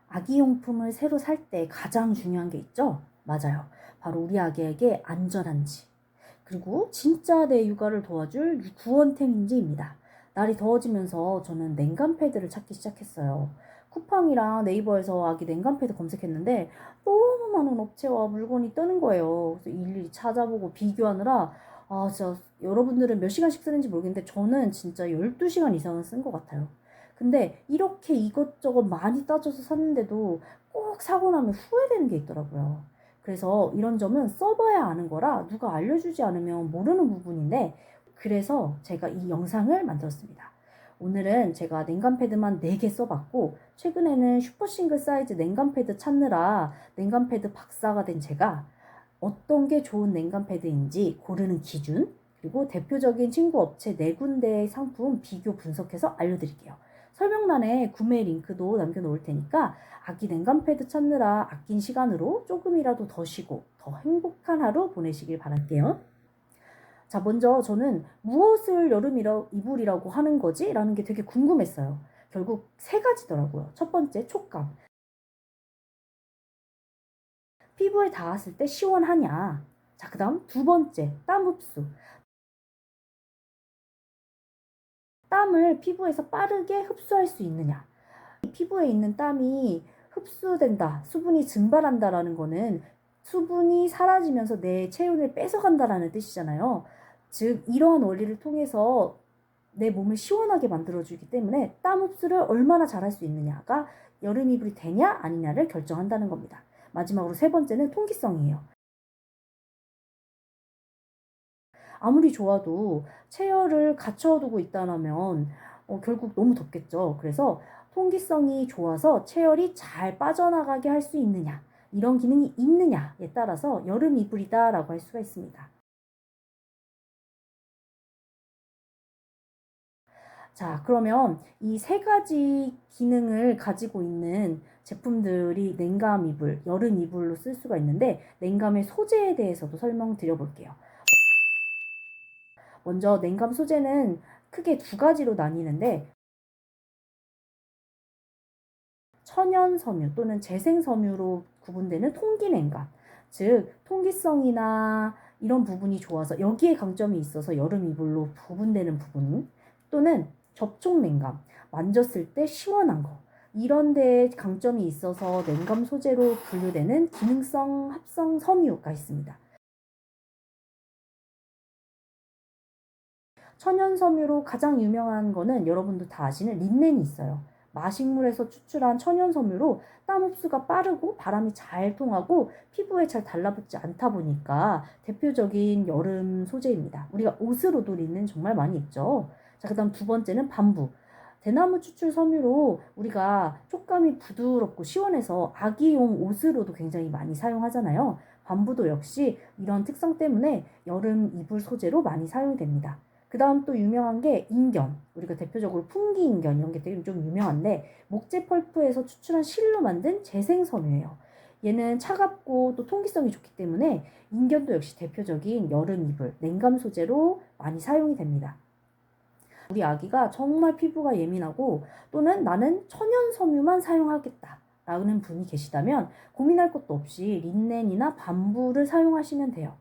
아기용품을 새로 살 때 가장 중요한 게 있죠? 맞아요. 바로 우리 아기에게 안전한지, 그리고 진짜 내 육아를 도와줄 구원템인지입니다. 날이 더워지면서 저는 냉감 패드를 찾기 시작했어요. 쿠팡이랑 네이버에서 아기 냉감 패드 검색했는데 너무 많은 업체와 물건이 뜨는 거예요. 그래서 일일이 찾아보고 비교하느라 진짜 여러분들은 몇 시간씩 쓰는지 모르겠는데 저는 진짜 12시간 이상은 쓴 것 같아요. 근데 이렇게 이것저것 많이 따져서 샀는데도 꼭 사고 나면 후회되는 게 있더라고요. 그래서 이런 점은 써봐야 아는 거라 누가 알려주지 않으면 모르는 부분인데, 그래서 제가 이 영상을 만들었습니다. 오늘은 제가 냉감 패드만 4개 써봤고, 최근에는 슈퍼 싱글 사이즈 냉감 패드 찾느라 냉감 패드 박사가 된 제가 어떤 게 좋은 냉감 패드인지 고르는 기준, 그리고 대표적인 친구 업체 4군데의 상품 비교 분석해서 알려드릴게요. 설명란에 구매 링크도 남겨놓을 테니까 아기 냉감 패드 찾느라 아낀 시간으로 조금이라도 더 쉬고 더 행복한 하루 보내시길 바랄게요. 자, 먼저 저는 무엇을 이불이라고 하는 거지? 라는 게 되게 궁금했어요. 결국 3가지더라고요. 첫 번째, 촉감. 피부에 닿았을 때 시원하냐? 자, 그 다음 2번째, 땀 흡수. 땀을 피부에서 빠르게 흡수할 수 있느냐? 피부에 있는 땀이 흡수된다, 수분이 증발한다라는 거는 수분이 사라지면서 내 체온을 뺏어간다라는 뜻이잖아요. 즉 이러한 원리를 통해서 내 몸을 시원하게 만들어주기 때문에 땀 흡수를 얼마나 잘할 수 있느냐가 여름 이불이 되냐 아니냐를 결정한다는 겁니다. 마지막으로 3번째는 통기성이에요. 아무리 좋아도 체열을 갖춰두고 있다면 결국 너무 덥겠죠. 그래서 통기성이 좋아서 체열이 잘 빠져나가게 할 수 있느냐, 이런 기능이 있느냐에 따라서 여름 이불이다라고 할 수가 있습니다. 자, 그러면 이 3가지 기능을 가지고 있는 제품들이 냉감 이불, 여름 이불로 쓸 수가 있는데, 냉감의 소재에 대해서도 설명드려 볼게요. 먼저 냉감 소재는 크게 2가지로 나뉘는데, 천연 섬유 또는 재생 섬유로 구분되는 통기 냉감, 즉 통기성이나 이런 부분이 좋아서 여기에 강점이 있어서 여름 이불로 구분되는 부분, 또는 접촉 냉감, 만졌을 때 시원한 거, 이런 데에 강점이 있어서 냉감 소재로 분류되는 기능성 합성 섬유가 있습니다. 천연 섬유로 가장 유명한 거는 여러분도 다 아시는 린넨이 있어요. 마식물에서 추출한 천연 섬유로 땀 흡수가 빠르고 바람이 잘 통하고 피부에 잘 달라붙지 않다 보니까 대표적인 여름 소재입니다. 우리가 옷으로도 린넨 정말 많이 입죠. 자, 그다음 2번째는 밤부. 대나무 추출 섬유로 우리가 촉감이 부드럽고 시원해서 아기용 옷으로도 굉장히 많이 사용하잖아요. 밤부도 역시 이런 특성 때문에 여름 이불 소재로 많이 사용이 됩니다. 그 다음 또 유명한 게 인견. 우리가 대표적으로 풍기 인견 이런 게 되게 좀 유명한데, 목재 펄프에서 추출한 실로 만든 재생 섬유예요. 얘는 차갑고 또 통기성이 좋기 때문에 인견도 역시 대표적인 여름 이불, 냉감 소재로 많이 사용이 됩니다. 우리 아기가 정말 피부가 예민하고 또는 나는 천연 섬유만 사용하겠다 라는 분이 계시다면 고민할 것도 없이 린넨이나 밤부를 사용하시면 돼요.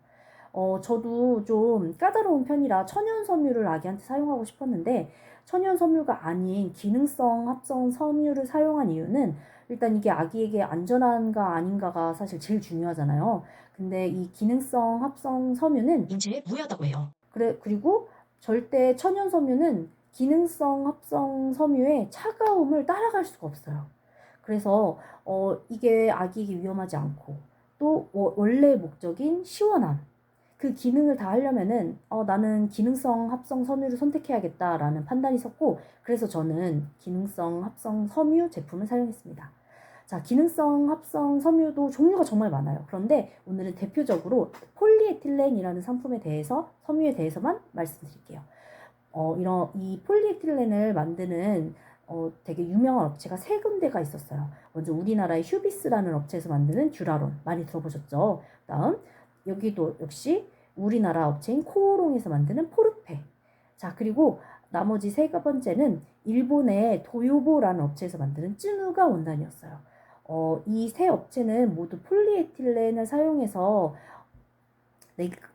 저도 좀 까다로운 편이라 천연 섬유를 아기한테 사용하고 싶었는데, 천연 섬유가 아닌 기능성 합성 섬유를 사용한 이유는 일단 이게 아기에게 안전한가 아닌가가 사실 제일 중요하잖아요. 근데 이 기능성 합성 섬유는 인체에 무해하다고 해요. 그리고 절대 천연 섬유는 기능성 합성 섬유의 차가움을 따라갈 수가 없어요. 그래서 이게 아기에게 위험하지 않고 또 원래 목적인 시원함, 그 기능을 다 하려면은 나는 기능성 합성 섬유를 선택해야겠다라는 판단이 섰고, 그래서 저는 기능성 합성 섬유 제품을 사용했습니다. 자, 기능성 합성 섬유도 종류가 정말 많아요. 그런데 오늘은 대표적으로 폴리에틸렌이라는 섬유에 대해서만 말씀드릴게요. 이런 이 폴리에틸렌을 만드는 되게 유명한 업체가 3군데가 있었어요. 먼저 우리나라의 휴비스라는 업체에서 만드는 듀라론, 많이 들어보셨죠? 다음 여기도 역시 우리나라 업체인 코오롱에서 만드는 포르페. 자, 그리고 나머지 3번째는 일본의 도요보라는 업체에서 만드는 쯔누가 원단이었어요. 이 세 업체는 모두 폴리에틸렌을 사용해서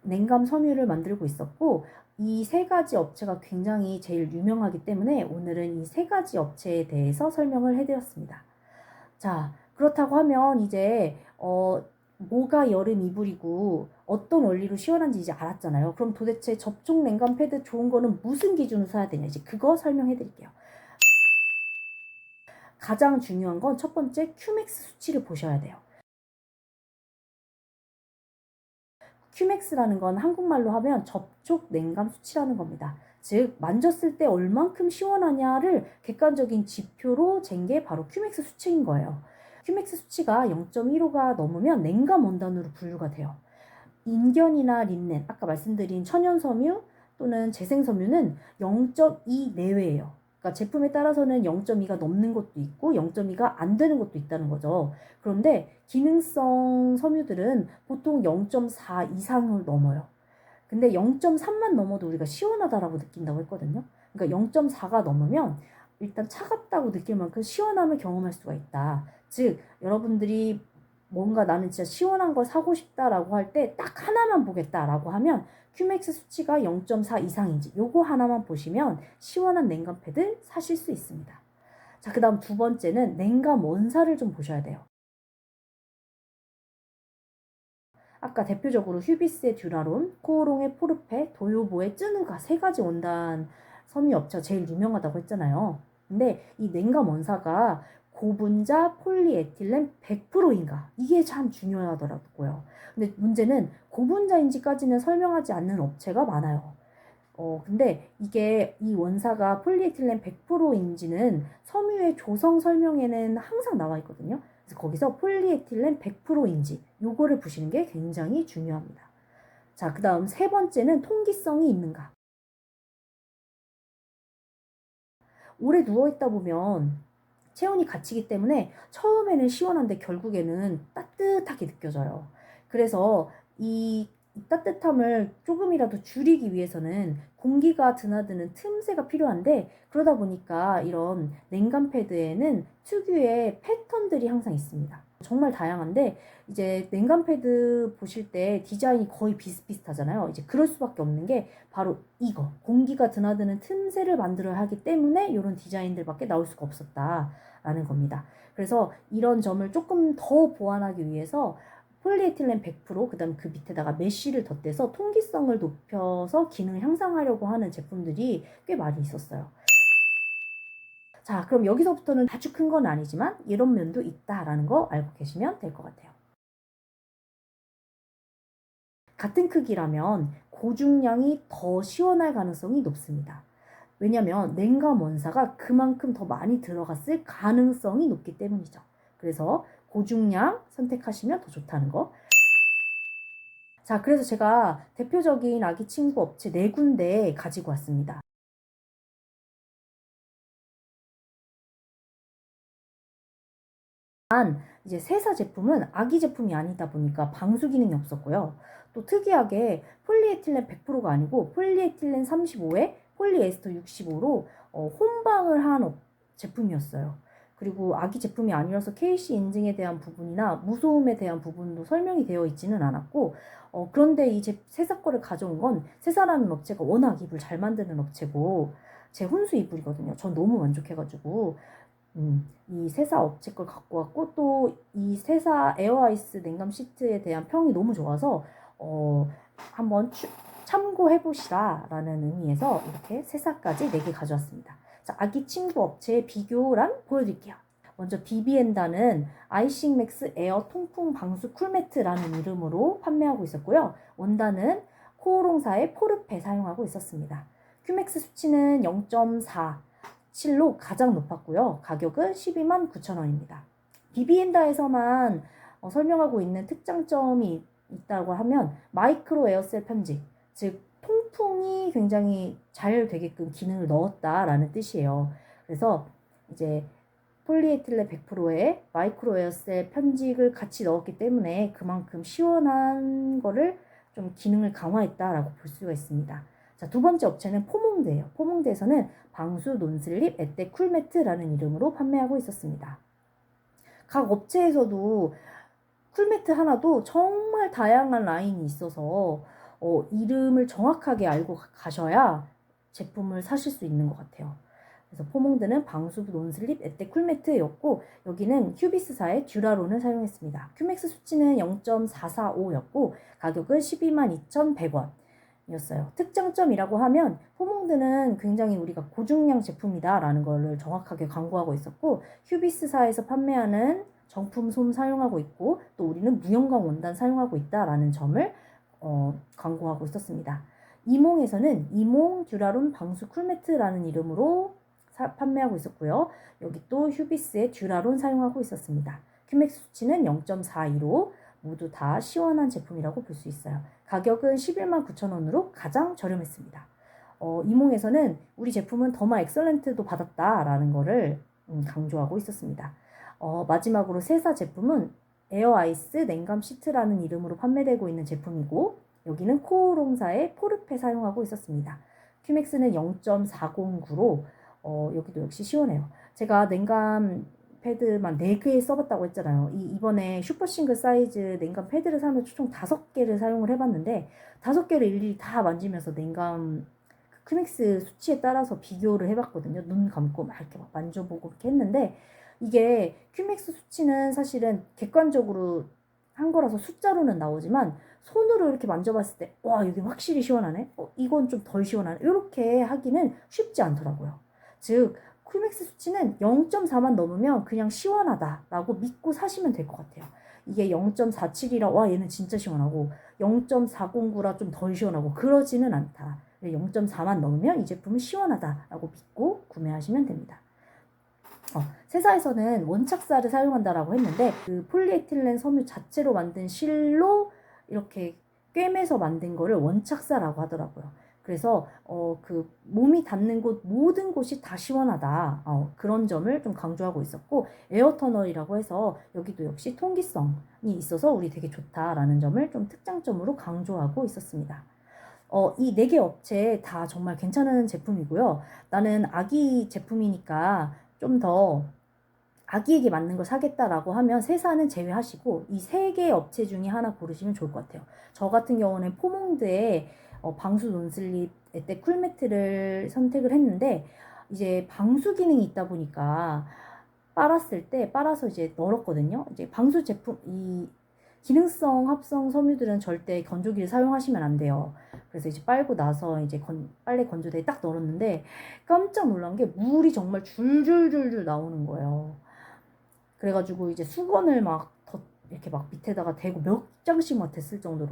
냉감 섬유를 만들고 있었고, 이 세 가지 업체가 굉장히 제일 유명하기 때문에 오늘은 이 세 가지 업체에 대해서 설명을 해드렸습니다. 자, 그렇다고 하면 이제 뭐가 여름 이불이고 어떤 원리로 시원한지 이제 알았잖아요. 그럼 도대체 접촉 냉감 패드 좋은 거는 무슨 기준으로 사야 되냐, 이제 그거 설명해 드릴게요. 가장 중요한 건 첫 번째 큐맥스 수치를 보셔야 돼요. 큐맥스라는 건 한국말로 하면 접촉 냉감 수치라는 겁니다. 즉 만졌을 때 얼만큼 시원하냐를 객관적인 지표로 잰 게 바로 큐맥스 수치인 거예요. 큐맥스 수치가 0.15가 넘으면 냉감 원단으로 분류가 돼요. 인견이나 린넨, 아까 말씀드린 천연섬유 또는 재생섬유는 0.2 내외예요. 그러니까 제품에 따라서는 0.2가 넘는 것도 있고 0.2가 안 되는 것도 있다는 거죠. 그런데 기능성 섬유들은 보통 0.4 이상을 넘어요. 근데 0.3만 넘어도 우리가 시원하다라고 느낀다고 했거든요. 그러니까 0.4가 넘으면 일단 차갑다고 느낄 만큼 시원함을 경험할 수가 있다. 즉 여러분들이 뭔가 나는 진짜 시원한 걸 사고 싶다라고 할 때 딱 하나만 보겠다라고 하면 큐맥스 수치가 0.4 이상인지 요거 하나만 보시면 시원한 냉감 패드 사실 수 있습니다. 자, 그 다음 두 번째는 냉감 원사를 좀 보셔야 돼요. 아까 대표적으로 휴비스의 듀라론, 코오롱의 포르페, 도요보의 쯔누가 세 가지 원단 섬유 업체가 제일 유명하다고 했잖아요. 근데 이 냉감 원사가 고분자 폴리에틸렌 100%인가? 이게 참 중요하더라고요. 근데 문제는 고분자인지까지는 설명하지 않는 업체가 많아요. 근데 이게 이 원사가 폴리에틸렌 100%인지는 섬유의 조성 설명에는 항상 나와 있거든요. 그래서 거기서 폴리에틸렌 100%인지 요거를 보시는 게 굉장히 중요합니다. 자, 그 다음 세 번째는 통기성이 있는가. 오래 누워있다 보면 체온이 갇히기 때문에 처음에는 시원한데 결국에는 따뜻하게 느껴져요. 그래서 이 따뜻함을 조금이라도 줄이기 위해서는 공기가 드나드는 틈새가 필요한데, 그러다 보니까 이런 냉감 패드에는 특유의 패턴들이 항상 있습니다. 정말 다양한데 이제 냉감 패드 보실 때 디자인이 거의 비슷비슷하잖아요. 이제 그럴 수밖에 없는 게 바로 이거 공기가 드나드는 틈새를 만들어야 하기 때문에 이런 디자인들밖에 나올 수가 없었다라는 겁니다. 그래서 이런 점을 조금 더 보완하기 위해서 폴리에틸렌 100%, 그다음 그 밑에다가 메쉬를 덧대서 통기성을 높여서 기능을 향상하려고 하는 제품들이 꽤 많이 있었어요. 자, 그럼 여기서부터는 아주 큰 건 아니지만 이런 면도 있다라는 거 알고 계시면 될 것 같아요. 같은 크기라면 고중량이 더 시원할 가능성이 높습니다. 왜냐하면 냉감 원사가 그만큼 더 많이 들어갔을 가능성이 높기 때문이죠. 그래서 고중량 선택하시면 더 좋다는 거. 자, 그래서 제가 대표적인 아기 침구 업체 4군데 가지고 왔습니다. 이제 세사 제품은 아기 제품이 아니다 보니까 방수 기능이 없었고요. 또 특이하게 폴리에틸렌 100%가 아니고 폴리에틸렌 35에 폴리에스터 65로 혼방을 한 제품이었어요. 그리고 아기 제품이 아니라서 KC 인증에 대한 부분이나 무소음에 대한 부분도 설명이 되어 있지는 않았고, 그런데 이 세사 거를 가져온 건 세사라는 업체가 워낙 이불 잘 만드는 업체고 제 혼수 이불이거든요. 전 너무 만족해가지고 이 세사 업체 걸 갖고 왔고, 또 이 세사 에어아이스 냉감 시트에 대한 평이 너무 좋아서 한번 참고해 보시라 라는 의미에서 이렇게 세사까지 4개 가져왔습니다. 자, 아기 침구 업체의 비교란 보여드릴게요. 먼저 비비엔다는 아이싱 맥스 에어 통풍 방수 쿨매트라는 이름으로 판매하고 있었고요. 원단은 코오롱사의 포르페 사용하고 있었습니다. 큐맥스 수치는 0.4 7로 가장 높았고요. 가격은 12만 9천 원입니다. 비비엔다에서만 설명하고 있는 특장점이 있다고 하면 마이크로 에어셀 편집, 즉 통풍이 굉장히 잘 되게끔 기능을 넣었다라는 뜻이에요. 그래서 이제 폴리에틸렌 100%에 마이크로 에어셀 편직을 같이 넣었기 때문에 그만큼 시원한 거를 좀 기능을 강화했다라고 볼 수가 있습니다. 자, 두 번째 업체는 포몽드예요. 포몽드에서는 방수 논슬립 에떼 쿨매트라는 이름으로 판매하고 있었습니다. 각 업체에서도 쿨매트 하나도 정말 다양한 라인이 있어서 이름을 정확하게 알고 가셔야 제품을 사실 수 있는 것 같아요. 그래서 포몽드는 방수 논슬립 에떼 쿨매트였고 여기는 휴비스사의 듀라론을 사용했습니다. 큐맥스 수치는 0.445였고 가격은 122,2,100원. 이었어요. 특장점이라고 하면 포몽드는 굉장히 우리가 고중량 제품이다 라는 걸 정확하게 광고하고 있었고 휴비스사에서 판매하는 정품 솜 사용하고 있고 또 우리는 무형광 원단 사용하고 있다라는 점을 광고하고 있었습니다. 이몽에서는 이몽 듀라론 방수 쿨매트라는 이름으로 판매하고 있었고요. 여기 또 휴비스의 듀라론 사용하고 있었습니다. 큐맥스 수치는 0.42로 모두 다 시원한 제품이라고 볼 수 있어요. 가격은 119,000원으로 가장 저렴했습니다. 이몽에서는 우리 제품은 더마 엑설런트도 받았다라는 거를 강조하고 있었습니다. 마지막으로 세사 제품은 에어아이스 냉감 시트라는 이름으로 판매되고 있는 제품이고 여기는 코오롱사의 포르페 사용하고 있었습니다. 큐맥스는 0.409로 여기도 역시 시원해요. 제가 냉감 패드만 4개 써봤다고 했잖아요. 이번에 슈퍼싱글 사이즈 냉감 패드를 사면 총 5개를 사용을 해봤는데 5개를 일일이 다 만지면서 냉감 큐맥스 수치에 따라서 비교를 해봤거든요. 눈 감고 막 이렇게 막 만져보고 이렇게 했는데 이게 큐맥스 수치는 사실은 객관적으로 한 거라서 숫자로는 나오지만 손으로 이렇게 만져봤을 때 와 여기 확실히 시원하네. 이건 좀 덜 시원하네. 이렇게 하기는 쉽지 않더라고요. 즉 쿨맥스 수치는 0.4만 넘으면 그냥 시원하다라고 믿고 사시면 될 것 같아요. 이게 0.47이라 와 얘는 진짜 시원하고 0.409라 좀 덜 시원하고 그러지는 않다. 0.4만 넘으면 이 제품은 시원하다라고 믿고 구매하시면 됩니다. 세사에서는 원착사를 사용한다라고 했는데 그 폴리에틸렌 섬유 자체로 만든 실로 이렇게 꿰매서 만든 거를 원착사라고 하더라고요. 그래서 그 몸이 닿는 곳 모든 곳이 다 시원하다 그런 점을 좀 강조하고 있었고 에어터널이라고 해서 여기도 역시 통기성이 있어서 우리 되게 좋다라는 점을 좀 특장점으로 강조하고 있었습니다. 이 4개 업체 다 정말 괜찮은 제품이고요. 나는 아기 제품이니까 좀 더 아기에게 맞는 걸 사겠다라고 하면 세사는 제외하시고 이 3개 업체 중에 하나 고르시면 좋을 것 같아요. 저 같은 경우는 포몽드의 방수 논슬립 에떼 쿨매트를 선택을 했는데 이제 방수 기능이 있다 보니까 빨아서 이제 널었거든요. 이제 방수 제품 이 기능성 합성 섬유들은 절대 건조기를 사용하시면 안 돼요. 그래서 이제 빨고 나서 이제 빨래 건조대에 딱 널었는데 깜짝 놀란 게 물이 정말 줄줄줄줄 나오는 거예요. 그래가지고 이제 수건을 이렇게 막 밑에다가 대고 몇 장씩 막 됐을 정도로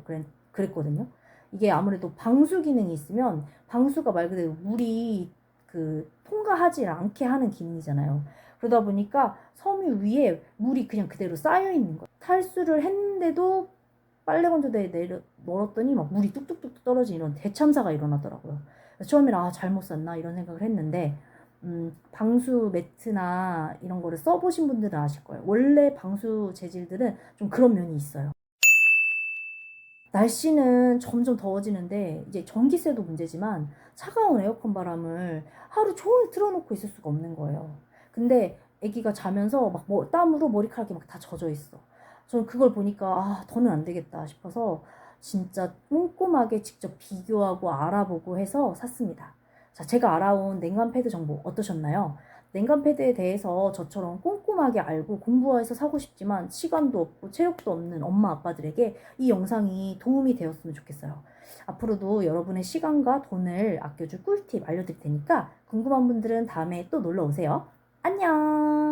그랬거든요. 이게 아무래도 방수 기능이 있으면 방수가 말 그대로 물이 통과하지 않게 하는 기능이잖아요. 그러다 보니까 섬유 위에 물이 그냥 그대로 쌓여 있는 거예요. 탈수를 했는데도 빨래 건조대에 널었더니 막 물이 뚝뚝뚝 떨어지는 이런 대참사가 일어나더라고요. 처음에는 잘못 샀나 이런 생각을 했는데 방수 매트나 이런 거를 써보신 분들은 아실 거예요. 원래 방수 재질들은 좀 그런 면이 있어요. 날씨는 점점 더워지는데 이제 전기세도 문제지만 차가운 에어컨 바람을 하루 종일 틀어놓고 있을 수가 없는 거예요. 근데 아기가 자면서 막 땀으로 머리카락이 막 다 젖어 있어. 저는 그걸 보니까 더는 안 되겠다 싶어서 진짜 꼼꼼하게 직접 비교하고 알아보고 해서 샀습니다. 자, 제가 알아온 냉감 패드 정보 어떠셨나요? 냉감 패드에 대해서 저처럼 꼼꼼하게 알고 공부해서 사고 싶지만 시간도 없고 체력도 없는 엄마 아빠들에게 이 영상이 도움이 되었으면 좋겠어요. 앞으로도 여러분의 시간과 돈을 아껴줄 꿀팁 알려드릴 테니까 궁금한 분들은 다음에 또 놀러 오세요. 안녕!